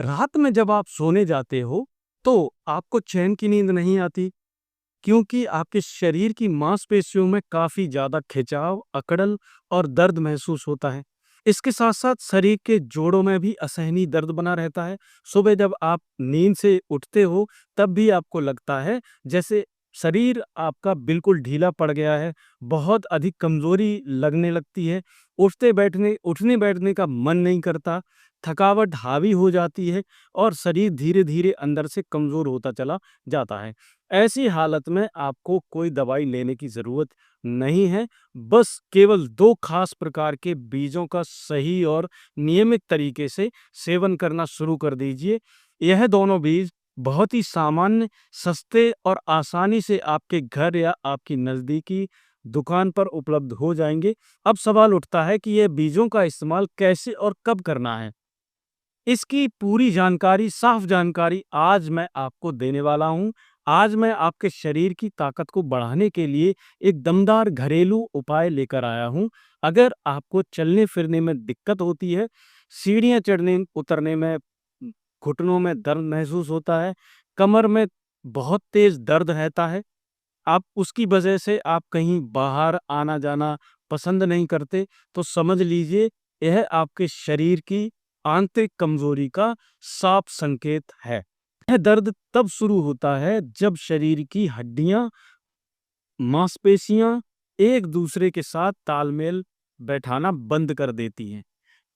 रात में जब आप सोने जाते हो, तो आपको चैन की नींद नहीं आती, क्योंकि आपके शरीर की मांसपेशियों में काफ़ी ज़्यादा खिंचाव, अकड़न और दर्द महसूस होता है। इसके साथ-साथ शरीर के जोड़ों में भी असहनीय दर्द बना रहता है। सुबह जब आप नींद से उठते हो, तब भी आपको लगता है जैसे शरीर आपका बिल्कुल ढीला पड़ गया है, बहुत अधिक कमज़ोरी लगने लगती है, उठने-बैठने का मन नहीं करता, थकावट हावी हो जाती है और शरीर धीरे-धीरे अंदर से कमज़ोर होता चला जाता है। ऐसी हालत में आपको कोई दवाई लेने की ज़रूरत नहीं है, बस केवल 2 खास प्रकार के बीजों का सही और नियमित तरीके से सेवन करना शुरू कर दीजिए। यह दोनों बीज बहुत ही सामान्य, सस्ते और आसानी से आपके घर या आपकी नज़दीकी दुकान पर उपलब्ध हो जाएँगे। अब सवाल उठता है कि ये बीजों का इस्तेमाल कैसे और कब करना है? इसकी पूरी जानकारी, साफ जानकारी आज मैं आपको देने वाला हूँ। आज मैं आपके शरीर की ताकत को बढ़ाने के लिए एक दमदार घरेलू उपाय लेकर आया हूँ। अगर आपको चलने-फिरने में दिक्कत होती है, सीढ़ियाँ चढ़ने-उतरने में घुटनों में दर्द महसूस होता है, कमर में बहुत तेज़ दर्द रहता है, आप उसकी वजह से आप कहीं बाहर आना-जाना पसंद नहीं करते, तो समझ लीजिए यह आपके शरीर की आंतरिक कमज़ोरी का साफ संकेत है। यह दर्द तब शुरू होता है जब शरीर की हड्डियाँ, मांसपेशियाँ एक दूसरे के साथ तालमेल बैठाना बंद कर देती हैं।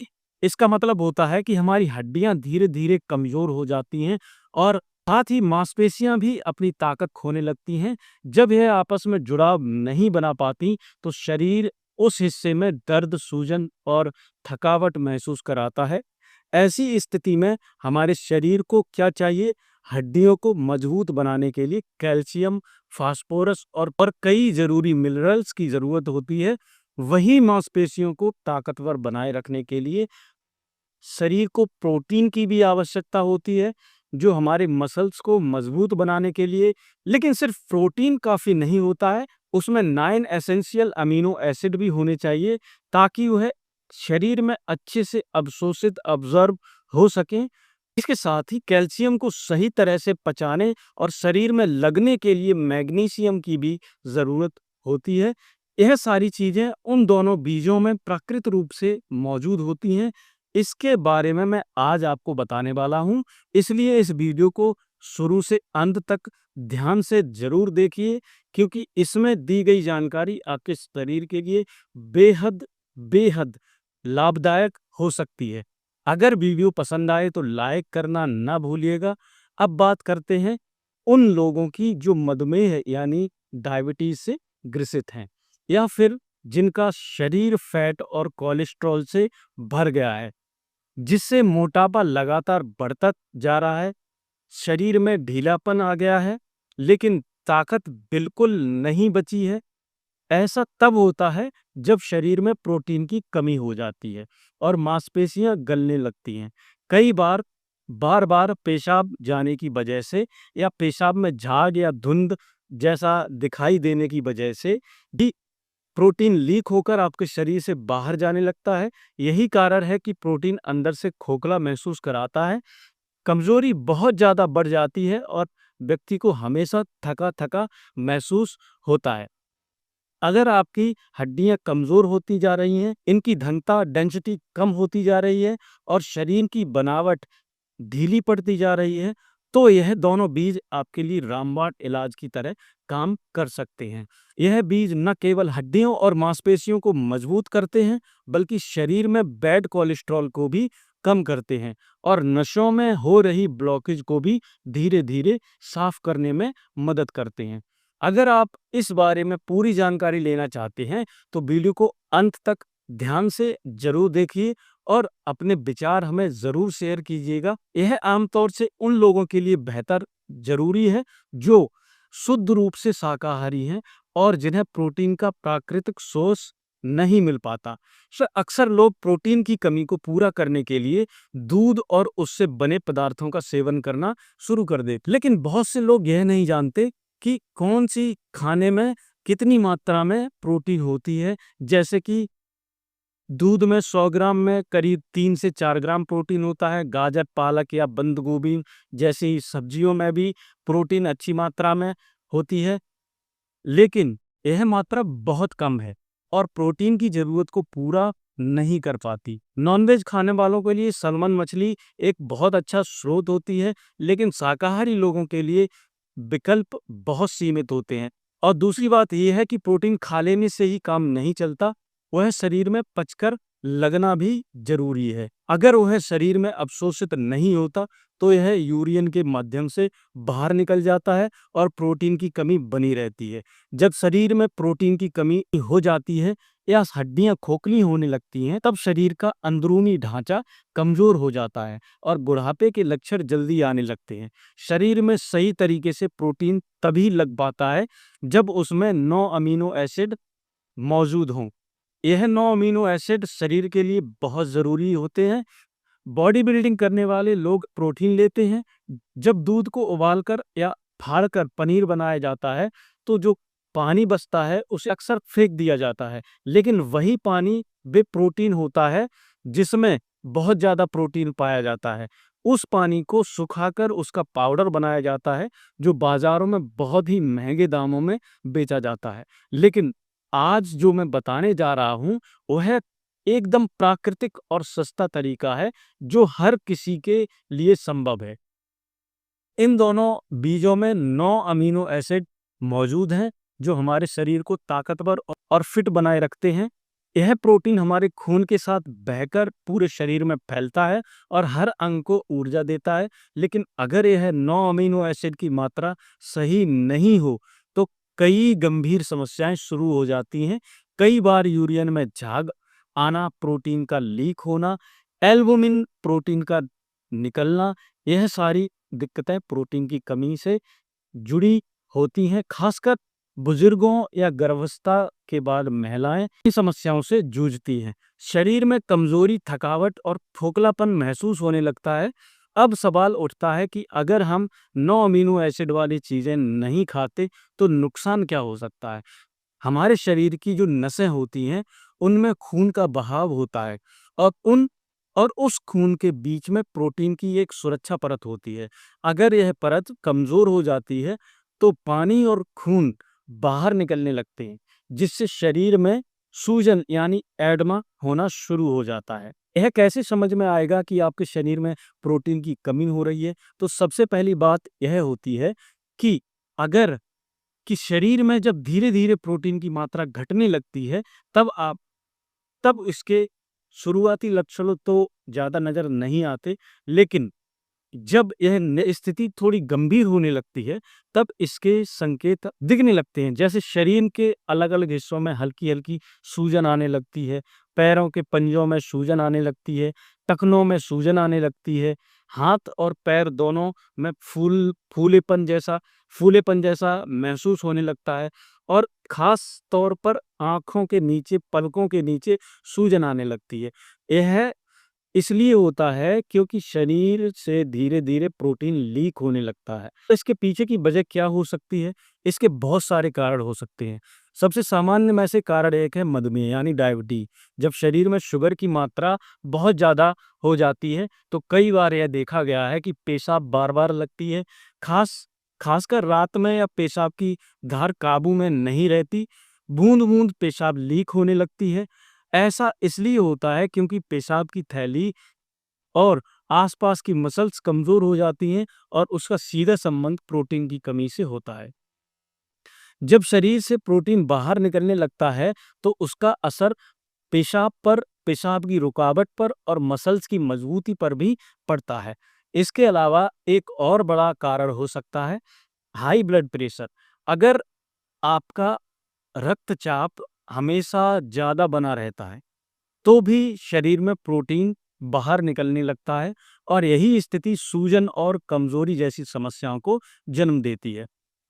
इ इसका मतलब होता है कि हमारी हड्डियाँ धीरे-धीरे कमज़ोर हो जाती हैं और साथ ही मांसपेशियाँ भी अपनी ताकत खोने लगती हैं। जब यह आपस में जुड़ाव नहीं बना पाती, तो शरीर उस हिस्से में दर्द, सूजन और थकावट महसूस कराता है। ऐसी स्थिति में हमारे शरीर को क्या चाहिए? हड्डियों को मजबूत बनाने के लिए कैल्शियम, फास्फोरस और कई ज़रूरी मिनरल्स की ज़रूरत होती है। वहीं मांसपेशियों को ताकतवर बनाए रखने के लिए शरीर को प्रोटीन की भी आवश्यकता होती है, जो हमारे मसल्स को मजबूत बनाने के लिए, लेकिन सिर्फ प्रोटीन काफ़ी नहीं होता है, उसमें 9 एसेंशियल अमीनो एसिड भी होने चाहिए ताकि वह शरीर में अच्छे से अवशोषित अब्ज़ॉर्ब हो सकें। इसके साथ ही कैल्शियम को सही तरह से पचाने और शरीर में लगने के लिए मैग्नीशियम की भी ज़रूरत होती है। यह सारी चीज़ें उन दोनों बीजों में प्राकृतिक रूप से मौजूद होती हैं। इसके बारे में मैं आज आपको बताने वाला हूँ, इसलिए इस वीडियो को शुरू से अंत तक ध्यान से ज़रूर देखिए, क्योंकि इसमें दी गई जानकारी आपके शरीर के लिए बेहद, बेहद लाभदायक हो सकती है। अगर वीडियो पसंद आए तो लाइक करना ना भूलिएगा। अब बात करते हैं उन लोगों की जो मधुमेह यानी डायबिटीज़ से ग्रसित हैं या फिर जिनका शरीर फैट और कोलेस्ट्रॉल से भर गया है, जिससे मोटापा लगातार बढ़ता जा रहा है, शरीर में ढीलापन आ गया है, लेकिन ताकत बिल्कुल नहीं बची है। ऐसा तब होता है जब शरीर में प्रोटीन की कमी हो जाती है और मांसपेशियां गलने लगती हैं। कई बार बार-बार पेशाब जाने की वजह से या पेशाब में झाग या धुंध जैसा दिखाई देने की वजह से भी प्रोटीन लीक होकर आपके शरीर से बाहर जाने लगता है। यही कारण है कि प्रोटीन अंदर से खोखला महसूस कराता है। कमज़ोरी बहुत ज़्यादा बढ़ जाती है और व्यक्ति को हमेशा थका-थका महसूस होता है। अगर आपकी हड्डियाँ कमज़ोर होती जा रही हैं, इनकी घनता डेंसिटी कम होती जा रही है और शरीर की बनावट ढीली पड़ती जा रही है, तो यह दोनों बीज आपके लिए रामबाण इलाज की तरह काम कर सकते हैं। यह बीज न केवल हड्डियों और मांसपेशियों को मजबूत करते हैं, बल्कि शरीर में बैड कोलेस्ट्रॉल को भी कम करते हैं और नसों में हो रही ब्लॉकेज को भी धीरे-धीरे साफ करने में मदद करते हैं। अगर आप इस बारे में पूरी जानकारी लेना चाहते हैं, तो वीडियो को अंत तक ध्यान से ज़रूर देखिए और अपने विचार हमें ज़रूर शेयर कीजिएगा। यह आमतौर से उन लोगों के लिए बेहतर ज़रूरी है जो शुद्ध रूप से शाकाहारी हैं और जिन्हें प्रोटीन का प्राकृतिक सोर्स नहीं मिल पाता। अक्सर लोग प्रोटीन की कमी को पूरा करने के लिए दूध और उससे बने पदार्थों का सेवन करना शुरू कर देते, लेकिन बहुत से लोग यह नहीं जानते कि कौन सी खाने में कितनी मात्रा में प्रोटीन होती है, जैसे कि दूध में 100 ग्राम में करीब 3 से 4 ग्राम प्रोटीन होता है। गाजर, पालक या बंद गोभी जैसी सब्जियों में भी प्रोटीन अच्छी मात्रा में होती है, लेकिन यह मात्रा बहुत कम है और प्रोटीन की ज़रूरत को पूरा नहीं कर पाती। नॉनवेज खाने वालों के लिए सैल्मन मछली एक बहुत अच्छा स्रोत होती है, लेकिन शाकाहारी लोगों के लिए विकल्प बहुत सीमित होते हैं। और दूसरी बात ये है कि प्रोटीन खा लेने से ही काम नहीं चलता, वह शरीर में पचकर लगना भी ज़रूरी है। अगर वह शरीर में अवशोषित नहीं होता, तो यह यूरिन के माध्यम से बाहर निकल जाता है और प्रोटीन की कमी बनी रहती है। जब शरीर में प्रोटीन की कमी हो जाती है या हड्डियां खोखली होने लगती हैं, तब शरीर का अंदरूनी ढांचा कमजोर हो जाता है और बुढ़ापे के लक्षण जल्दी आने लगते हैं। शरीर में सही तरीके से प्रोटीन तभी लग पाता है जब उसमें 9 अमीनो एसिड मौजूद हों। यह 9 अमीनो एसिड शरीर के लिए बहुत ज़रूरी होते हैं। बॉडी बिल्डिंग करने वाले लोग प्रोटीन लेते हैं। जब दूध को उबालकर या फाड़कर पनीर बनाया जाता है, तो जो पानी बचता है उसे अक्सर फेंक दिया जाता है, लेकिन वही पानी वे प्रोटीन होता है जिसमें बहुत ज़्यादा प्रोटीन पाया जाता है। उस पानी को सुखाकर उसका पाउडर बनाया जाता है, जो बाज़ारों में बहुत ही महंगे दामों में बेचा जाता है। लेकिन आज जो मैं बताने जा रहा हूँ, वह एकदम प्राकृतिक और सस्ता तरीका है, जो हर किसी के लिए संभव है। इन दोनों बीजों में 9 अमीनो एसिड मौजूद हैं, जो हमारे शरीर को ताकतवर और फिट बनाए रखते हैं। यह प्रोटीन हमारे खून के साथ बहकर पूरे शरीर में फैलता है और हर अंग को ऊर्जा देता है। लेकिन अगर यह 9 अमीनो एसिड की मात्रा सही नहीं हो, तो कई गंभीर समस्याएं शुरू हो जाती हैं। कई बार यूरिन में झाग आना, प्रोटीन का लीक होना, एल्बुमिन प्रोटीन का निकलना, यह सारी दिक्कतें प्रोटीन की कमी से जुड़ी होती हैं। खासकर बुजुर्गों या गर्भावस्था के बाद महिलाएं इन समस्याओं से जूझती हैं। शरीर में कमजोरी, थकावट और खोखलापन महसूस होने लगता है। अब सवाल उठता है कि अगर हम 9 अमीनो एसिड वाली चीजें नहीं खाते, तो नुकसान क्या हो सकता है। हमारे शरीर की जो नसें होती हैं, उनमें खून का बहाव होता है और उस खून के बीच में प्रोटीन की एक सुरक्षा परत होती है। अगर यह परत कमजोर हो जाती है, तो पानी और खून बाहर निकलने लगते हैं, जिससे शरीर में सूजन यानी एडमा होना शुरू हो जाता है। यह कैसे समझ में आएगा कि आपके शरीर में प्रोटीन की कमी हो रही है? तो सबसे पहली बात यह होती है कि अगर कि शरीर में जब धीरे-धीरे प्रोटीन की मात्रा घटने लगती है, तब इसके शुरुआती लक्षणों तो ज़्यादा नज़र नहीं आते, लेकिन जब यह स्थिति थोड़ी गंभीर होने लगती है, तब इसके संकेत दिखने लगते हैं। जैसे शरीर के अलग-अलग हिस्सों में हल्की-हल्की सूजन आने लगती है, पैरों के पंजों में सूजन आने लगती है, टखनों में सूजन आने लगती है, हाथ और पैर दोनों में फूलेपन जैसा महसूस होने लगता है और खास तौर पर आँखों के नीचे, पलकों के नीचे सूजन आने लगती है। यह इसलिए होता है क्योंकि शरीर से धीरे-धीरे प्रोटीन लीक होने लगता है। तो इसके पीछे की वजह क्या हो सकती है? इसके बहुत सारे कारण हो सकते हैं। सबसे सामान्य में से कारण एक है मधुमेह यानी डायबिटीज। जब शरीर में शुगर की मात्रा बहुत ज़्यादा हो जाती है, तो कई बार यह देखा गया है कि पेशाब बार-बार लगती है। खासकर रात में या पेशाब की धार काबू में नहीं रहती, बूंद-बूंद पेशाब लीक होने लगती है। ऐसा इसलिए होता है क्योंकि पेशाब की थैली और आसपास की मसल्स कमजोर हो जाती हैं और उसका सीधा संबंध प्रोटीन की कमी से होता है। जब शरीर से प्रोटीन बाहर निकलने लगता है, तो उसका असर पेशाब पर, पेशाब की रुकावट पर और मसल्स की मजबूती पर भी पड़ता है। इसके अलावा एक और बड़ा कारण हो सकता है हाई ब्लड प्रेशर। अगर आपका रक्तचाप हमेशा ज़्यादा बना रहता है, तो भी शरीर में प्रोटीन बाहर निकलने लगता है और यही स्थिति सूजन और कमजोरी जैसी समस्याओं को जन्म देती है।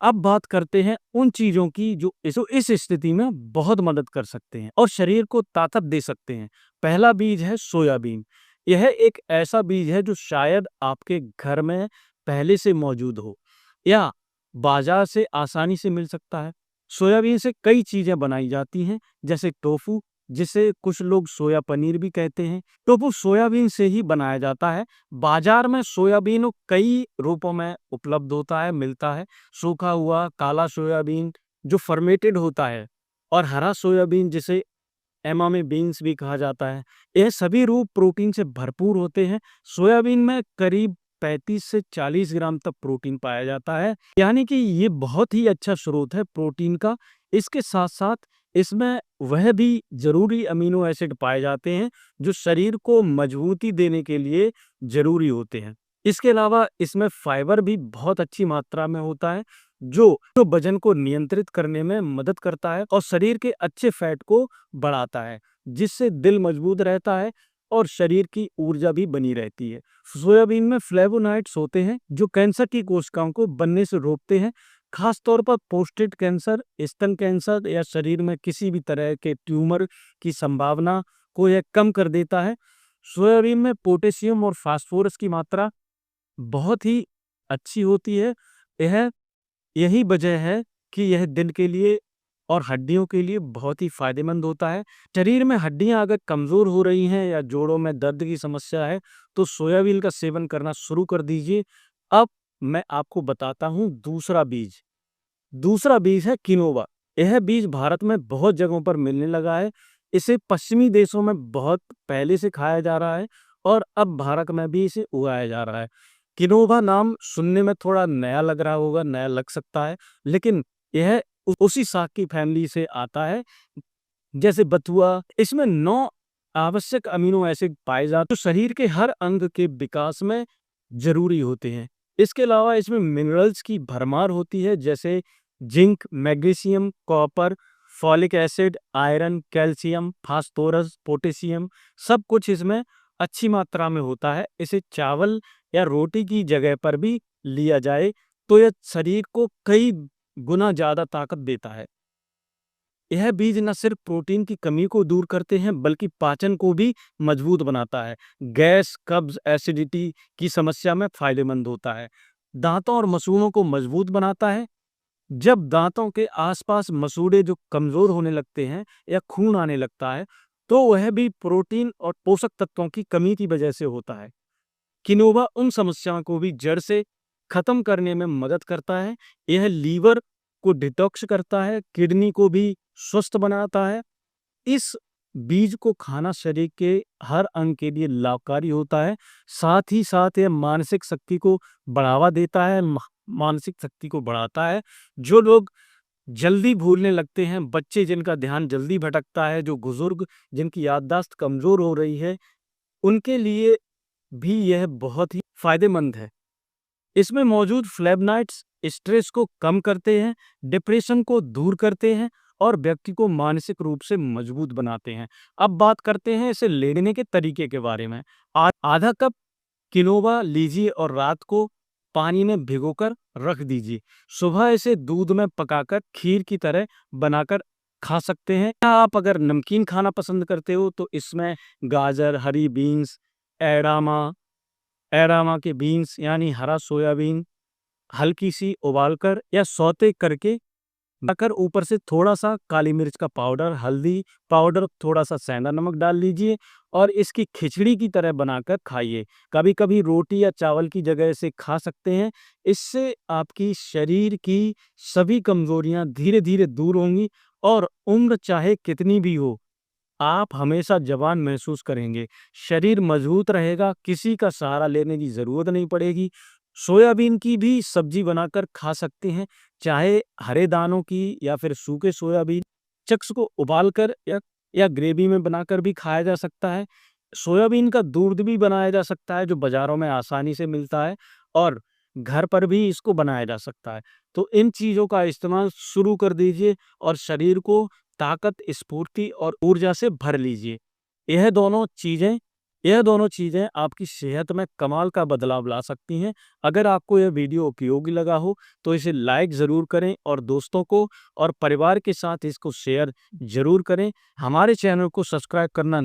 अब बात करते हैं उन चीज़ों की जो इस स्थिति में बहुत मदद कर सकते हैं और शरीर को ताकत दे सकते हैं। पहला बीज है सोयाबीन। यह एक ऐसा बीज है जो शायद आपके घर में पहले से मौजूद हो या बाजार से आसानी से मिल सकता है। सोयाबीन से कई चीज़ें बनाई जाती हैं, जैसे टोफू, जिसे कुछ लोग सोया पनीर भी कहते हैं, तो वो सोयाबीन से ही बनाया जाता है। बाजार में सोयाबीन कई रूपों में उपलब्ध होता है, मिलता है। सूखा हुआ काला सोयाबीन जो फर्मेटेड होता है, और हरा सोयाबीन जिसे एमामे बीन्स भी कहा जाता है। यह सभी रूप प्रोटीन से भरपूर होते हैं। सोयाबीन में करीब 35 से 40 ग्राम तक प्रोटीन पाया जाता है, यानी कि ये बहुत ही अच्छा स्रोत है प्रोटीन का। इसके साथ साथ इसमें वह भी जरूरी अमीनो एसिड पाए जाते हैं जो शरीर को मजबूती देने के लिए जरूरी होते हैं। इसके अलावा इसमें फाइबर भी बहुत अच्छी मात्रा में होता है, जो वजन को नियंत्रित करने में मदद करता है और शरीर के अच्छे फैट को बढ़ाता है, जिससे दिल मजबूत रहता है और शरीर की ऊर्जा भी बनी रहती है। सोयाबीन में फ्लेवोनॉइड्स होते हैं जो कैंसर की कोशिकाओं को बनने से रोकते हैं, खास तौर पर प्रोस्टेट कैंसर, स्तन कैंसर या शरीर में किसी भी तरह के ट्यूमर की संभावना को यह कम कर देता है। सोयाबीन में पोटेशियम और फास्फोरस की मात्रा बहुत ही अच्छी होती है। यही वजह है कि यह दिल के लिए और हड्डियों के लिए बहुत ही फायदेमंद होता है। शरीर में हड्डियां अगर कमजोर हो रही हैं या जोड़ों में दर्द की समस्या है, तो सोयाबीन का सेवन करना शुरू कर दीजिए। अब मैं आपको बताता हूँ दूसरा बीज। दूसरा बीज है किनोवा। यह बीज भारत में बहुत जगहों पर मिलने लगा है। इसे पश्चिमी देशों में बहुत पहले से खाया जा रहा है और अब भारत में भी इसे उगाया जा रहा है। किनोवा नाम सुनने में थोड़ा नया लग रहा होगा, नया लग सकता है, लेकिन यह उसी साग की फैमिली से आता है जैसे बथुआ। इसमें 9 आवश्यक अमीनो एसिड पाए जाते हैं जो शरीर के हर अंग के विकास में जरूरी होते हैं। इसके अलावा इसमें मिनरल्स की भरमार होती है, जैसे zinc, magnesium, copper, folic acid, iron, calcium, phosphorus, potassium, सब कुछ इसमें अच्छी मात्रा में होता है। इसे चावल या रोटी की जगह पर भी लिया जाए तो यह शरीर को कई गुना ज्यादा ताकत देता है। यह बीज न सिर्फ प्रोटीन की कमी को दूर करते हैं बल्कि पाचन को भी मजबूत बनाता है। गैस, कब्ज, एसिडिटी की समस्या में फायदेमंद होता है। दांतों और मसूड़ों को मजबूत बनाता है। जब दांतों के आसपास मसूड़े जो कमजोर होने लगते हैं या खून आने लगता है, तो वह भी प्रोटीन और पोषक तत्वों की कमी की वजह से होता है। किनोवा उन समस्याओं को भी जड़ से खत्म करने में मदद करता है। यह लीवर को डिटॉक्स करता है, किडनी को भी स्वस्थ बनाता है। इस बीज को खाना शरीर के हर अंग के लिए लाभकारी होता है। साथ ही साथ यह मानसिक शक्ति को बढ़ावा देता है, मानसिक शक्ति को बढ़ाता है। जो लोग जल्दी भूलने लगते हैं, बच्चे जिनका ध्यान जल्दी भटकता है, जो बुजुर्ग जिनकी याददाश्त कमजोर हो रही है, उनके लिए भी यह बहुत ही फायदेमंद है। इसमें मौजूद फ्लेवोनॉइड्स स्ट्रेस को कम करते हैं, डिप्रेशन को दूर करते हैं और व्यक्ति को मानसिक रूप से मजबूत बनाते हैं। अब बात करते हैं इसे लेने के तरीके के बारे में। आधा कप किनोवा लीजिए और रात को पानी में भिगोकर रख दीजिए। सुबह इसे दूध में पकाकर खीर की तरह बनाकर खा सकते हैं। या आप अगर नमकीन खाना पसंद करते हो तो इसमें गाजर, हरी बीन्स, एरामा के बीन्स यानी हरा सोयाबीन हल्की सी उबालकर या सौते करके बनाकर ऊपर से थोड़ा सा काली मिर्च का पाउडर, हल्दी पाउडर, थोड़ा सा सेंधा नमक डाल लीजिए और इसकी खिचड़ी की तरह बनाकर खाइए। कभी कभी रोटी या चावल की जगह से खा सकते हैं। इससे आपकी शरीर की सभी कमजोरियां धीरे धीरे दूर होंगी और उम्र चाहे कितनी भी हो, आप हमेशा जवान महसूस करेंगे। शरीर मजबूत रहेगा, किसी का सहारा लेने की जरूरत नहीं पड़ेगी। सोयाबीन की भी सब्जी बनाकर खा सकते हैं, चाहे हरे दानों की या फिर सूखे सोयाबीन। चक्स को उबालकर या ग्रेवी में बनाकर भी खाया जा सकता है। सोयाबीन का दूध भी बनाया जा सकता है जो बाजारों में आसानी से मिलता है, और घर पर भी इसको बनाया जा सकता है। तो इन चीजों का इस्तेमाल शुरू कर दीजिए और शरीर को ताकत, स्फूर्ति और ऊर्जा से भर लीजिए। यह दोनों चीजें आपकी सेहत में कमाल का बदलाव ला सकती हैं। अगर आपको यह वीडियो उपयोगी लगा हो तो इसे लाइक ज़रूर करें और दोस्तों को और परिवार के साथ इसको शेयर ज़रूर करें। हमारे चैनल को सब्सक्राइब करना